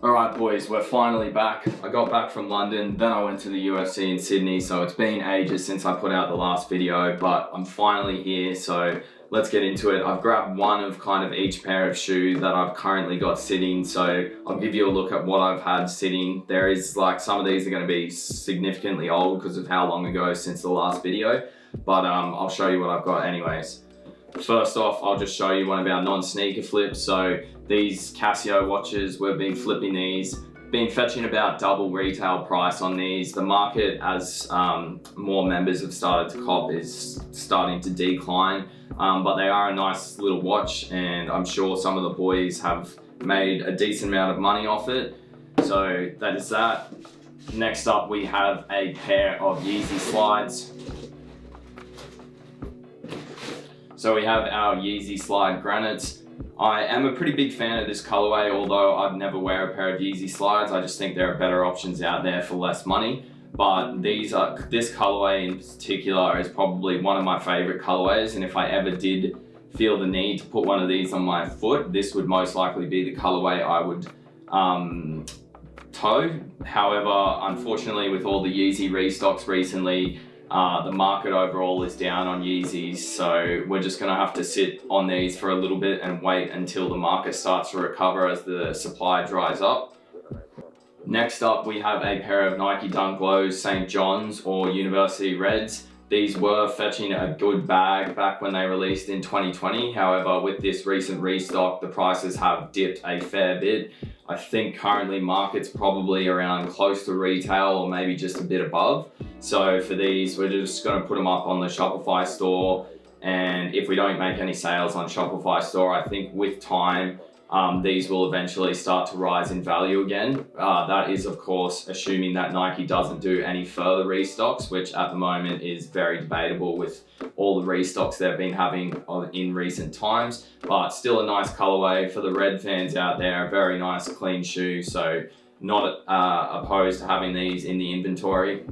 Alright boys, we're finally back. I got back from London, then I went to the UFC in Sydney, so it's been ages since I put out the last video, but I'm finally here, so let's get into it. I've grabbed one of kind of each pair of shoes that I've currently got sitting, so I'll give you a look at what I've had sitting. There is like, some of these are going to be significantly old because of how long ago since the last video, but I'll show you what I've got anyways. First off, I'll just show you one of our non-sneaker flips. So these Casio watches, we've been flipping these, been fetching about double retail price on these. The market, as more members have started to cop, is starting to decline, but they are a nice little watch, and I'm sure some of the boys have made a decent amount of money off it. So that is that. Next up, we have a pair of Yeezy slides. So we have our Yeezy Slide Granites. I am a pretty big fan of this colorway, although I'd never wear a pair of Yeezy slides. I just think there are better options out there for less money. But this colorway in particular is probably one of my favorite colorways, and if I ever did feel the need to put one of these on my foot, this would most likely be the colorway I would toe. However, unfortunately, with all the Yeezy restocks recently, the market overall is down on Yeezys, so we're just going to have to sit on these for a little bit and wait until the market starts to recover as the supply dries up. Next up, we have a pair of Nike Dunk Lows St. John's or University Reds. These were fetching a good bag back when they released in 2020. However, with this recent restock, the prices have dipped a fair bit. I think currently market's probably around close to retail or maybe just a bit above. So for these, we're just going to put them up on the Shopify store. And if we don't make any sales on Shopify store, I think with time, these will eventually start to rise in value again. That is, of course, assuming that Nike doesn't do any further restocks, which at the moment is very debatable with all the restocks they've been having in recent times. But still a nice colorway for the Red fans out there. A very nice, clean shoe. So not opposed to having these in the inventory.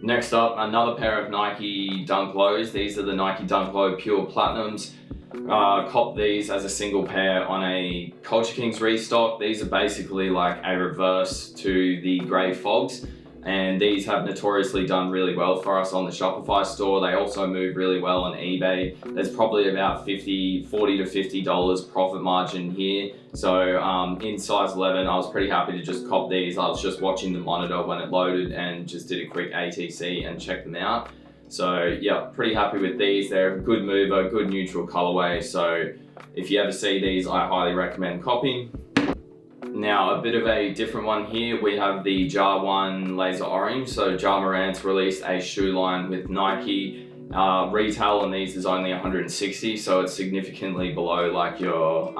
Next up, another pair of Nike Dunk Lows. These are the Nike Dunk Low Pure Platinums. Cop these as a single pair on a Culture Kings restock. These are basically like a reverse to the Grey Fogs, and these have notoriously done really well for us on the Shopify store. They also move really well on eBay. There's probably about $40 to $50 profit margin here. So in size 11, I was pretty happy to just cop these. I was just watching the monitor when it loaded and just did a quick ATC and checked them out. So yeah, pretty happy with these. They're a good mover, good neutral colorway. So if you ever see these, I highly recommend copying. Now, a bit of a different one here. We have the Jar 1 Laser Orange. So Ja Morant's released a shoe line with Nike. Retail on these is only $160, so it's significantly below like your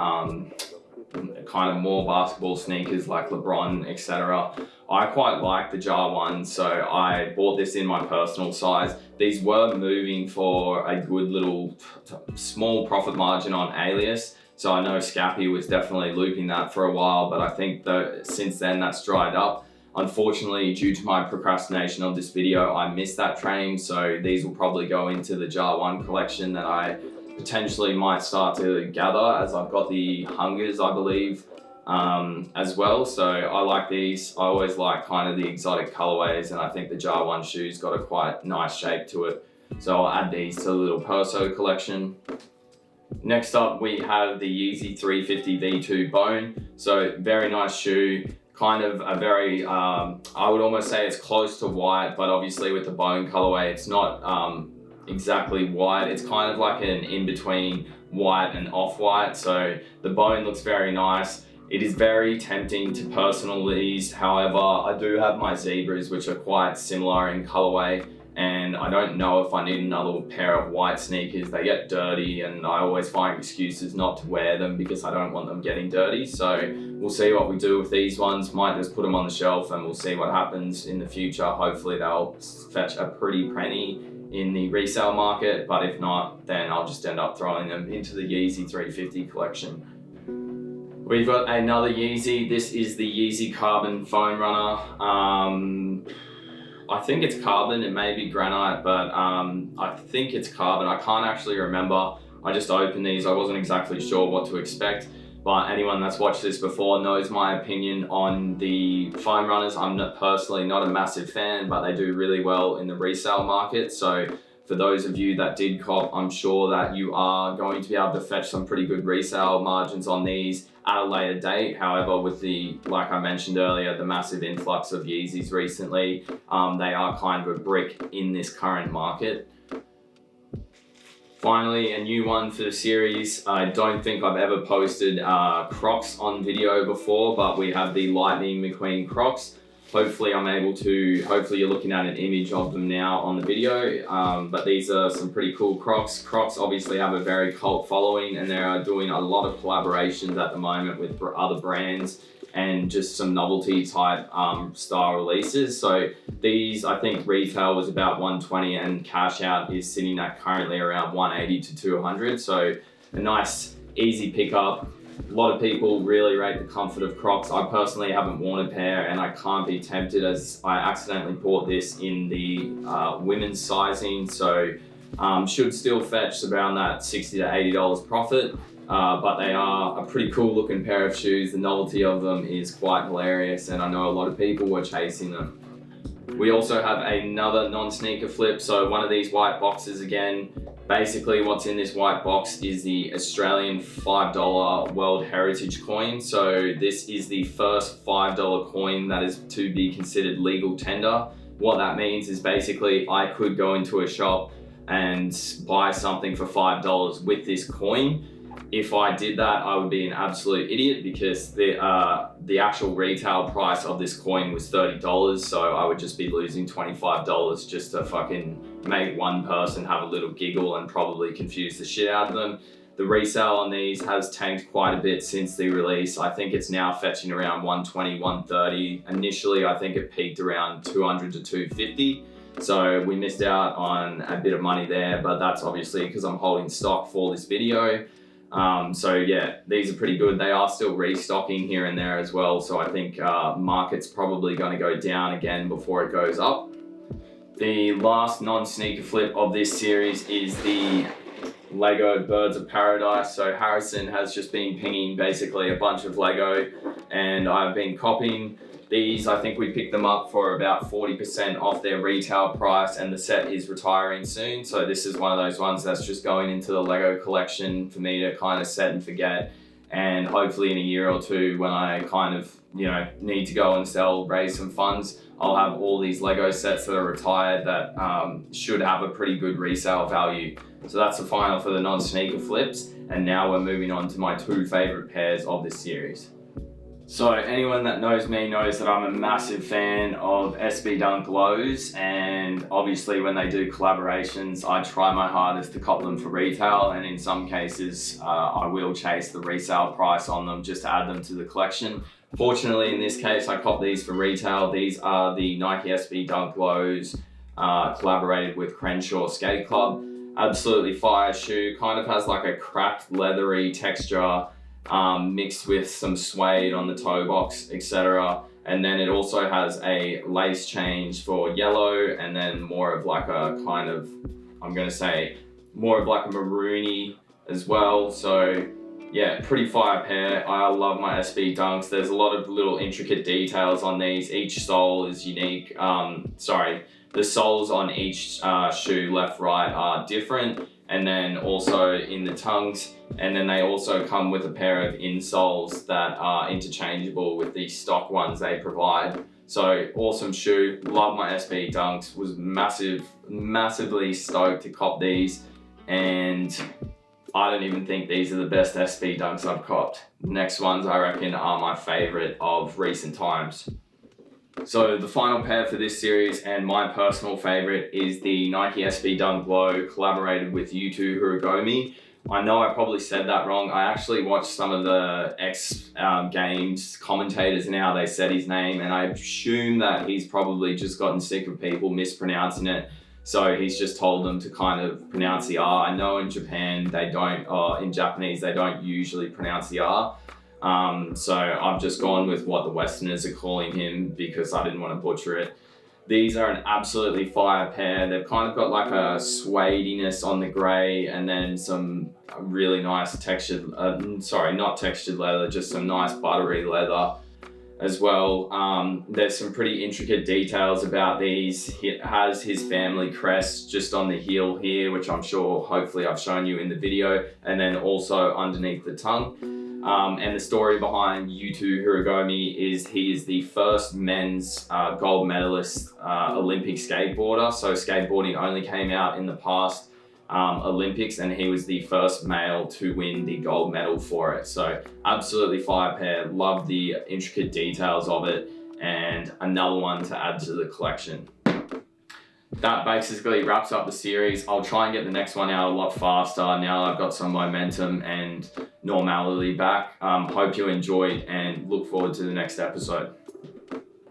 kind of more basketball sneakers like LeBron, etc. I quite like the Jar 1, so I bought this in my personal size. These were moving for a good little small profit margin on Alias, so I know Scappy was definitely looping that for a while, but I think that since then that's dried up. Unfortunately, due to my procrastination of this video, I missed that train, so these will probably go into the Jar 1 collection that I potentially might start to gather, as I've got the Hungers, I believe, as well. So I like these. I always like kind of the exotic colorways, and I think the Jar 1 shoe's got a quite nice shape to it. So I'll add these to the little Perso collection. Next up, we have the Yeezy 350 V2 Bone. So very nice shoe. Kind of a very, I would almost say it's close to white, but obviously with the bone colorway, it's not exactly white. It's kind of like an in-between white and off-white. So the bone looks very nice. It is very tempting to personal these. However, I do have my Zebras, which are quite similar in colorway, and I don't know if I need another pair of white sneakers. They get dirty, and I always find excuses not to wear them because I don't want them getting dirty. So we'll see what we do with these ones. Might just put them on the shelf and we'll see what happens in the future. Hopefully they'll fetch a pretty penny in the resale market, but if not, then I'll just end up throwing them into the Yeezy 350 collection. We've got another Yeezy. This is the Yeezy Carbon Foam Runner. I think it's carbon, it may be granite, but I think it's carbon. I can't actually remember. I just opened these, I wasn't exactly sure what to expect. but anyone that's watched this before knows my opinion on the foam runners. I'm personally not a massive fan, but they do really well in the resale market. So for those of you that did cop, I'm sure that you are going to be able to fetch some pretty good resale margins on these at a later date. However, with the, like I mentioned earlier, the massive influx of Yeezys recently, they are kind of a brick in this current market. Finally, a new one for the series. I don't think I've ever posted Crocs on video before, but we have the Lightning McQueen Crocs. Hopefully you're looking at an image of them now on the video, but these are some pretty cool Crocs. Crocs obviously have a very cult following, and they are doing a lot of collaborations at the moment with other brands and just some novelty type style releases. So these, I think retail was about $120 and cash out is sitting at currently around $180 to $200. So a nice easy pickup. A lot of people really rate the comfort of Crocs. I personally haven't worn a pair and I can't be tempted, as I accidentally bought this in the women's sizing. So should still fetch around that $60 to $80 profit. But they are a pretty cool looking pair of shoes. The novelty of them is quite hilarious, and I know a lot of people were chasing them. We also have another non-sneaker flip. So one of these white boxes again. Basically what's in this white box is the Australian $5 World Heritage coin. So this is the first $5 coin that is to be considered legal tender. What that means is basically I could go into a shop and buy something for $5 with this coin. If I did that, I would be an absolute idiot, because the actual retail price of this coin was $30, so I would just be losing $25 just to fucking make one person have a little giggle and probably confuse the shit out of them. The resale on these has tanked quite a bit since the release. I think it's now fetching around $120, $130. Initially, I think it peaked around $200 to $250. So we missed out on a bit of money there, but that's obviously because I'm holding stock for this video. So yeah, these are pretty good. They are still restocking here and there as well. So I think market's probably going to go down again before it goes up. The last non-sneaker flip of this series is the Lego Birds of Paradise. So Harrison has just been pinging basically a bunch of Lego, and I've been copying these. I think we picked them up for about 40% off their retail price, and the set is retiring soon. So this is one of those ones that's just going into the Lego collection for me to kind of set and forget. And hopefully in a year or two, when I kind of, need to go and raise some funds, I'll have all these Lego sets that are retired that should have a pretty good resale value. So that's the final for the non-sneaker flips. And now we're moving on to my two favorite pairs of this series. So anyone that knows me knows that I'm a massive fan of SB Dunk lows, and obviously when they do collaborations, I try my hardest to cop them for retail, and in some cases I will chase the resale price on them just to add them to the collection. Fortunately in this case I cop these for retail. These are the Nike SB Dunk lows collaborated with Crenshaw Skate Club. Absolutely fire shoe, kind of has like a cracked leathery texture, mixed with some suede on the toe box, etc. And then it also has a lace change for yellow, and then more of like a kind of, I'm gonna say, more of like a maroony as well. So yeah, pretty fire pair. I love my SB Dunks. There's a lot of little intricate details on these. Each sole is unique. The soles on each shoe, left, right, are different. And then also in the tongues, and then they also come with a pair of insoles that are interchangeable with the stock ones they provide. So awesome shoe, love my SB Dunks, was massively stoked to cop these, and I don't even think these are the best SB Dunks I've copped. Next ones I reckon are my favorite of recent times. So the final pair for this series, and my personal favorite, is the Nike SB Dunk Low collaborated with Yuto Hirogomi. I know I probably said that wrong. I actually watched some of the X Games commentators and how they said his name, and I assume that he's probably just gotten sick of people mispronouncing it. So he's just told them to kind of pronounce the R. I know in Japan they don't, or in Japanese they don't usually pronounce the R. So I've just gone with what the Westerners are calling him because I didn't want to butcher it. These are an absolutely fire pair. They've kind of got like a suediness on the grey, and then some really nice textured, not textured leather, just some nice buttery leather as well. There's some pretty intricate details about these. It has his family crest just on the heel here, which I'm sure hopefully I've shown you in the video, and then also underneath the tongue. And the story behind Yuto Hirogomi is he is the first men's gold medalist Olympic skateboarder. So skateboarding only came out in the past Olympics, and he was the first male to win the gold medal for it. So absolutely fire pair. Love the intricate details of it, and another one to add to the collection. That basically wraps up the series. I'll try and get the next one out a lot faster now I've got some momentum and normality back. Hope you enjoyed and look forward to the next episode.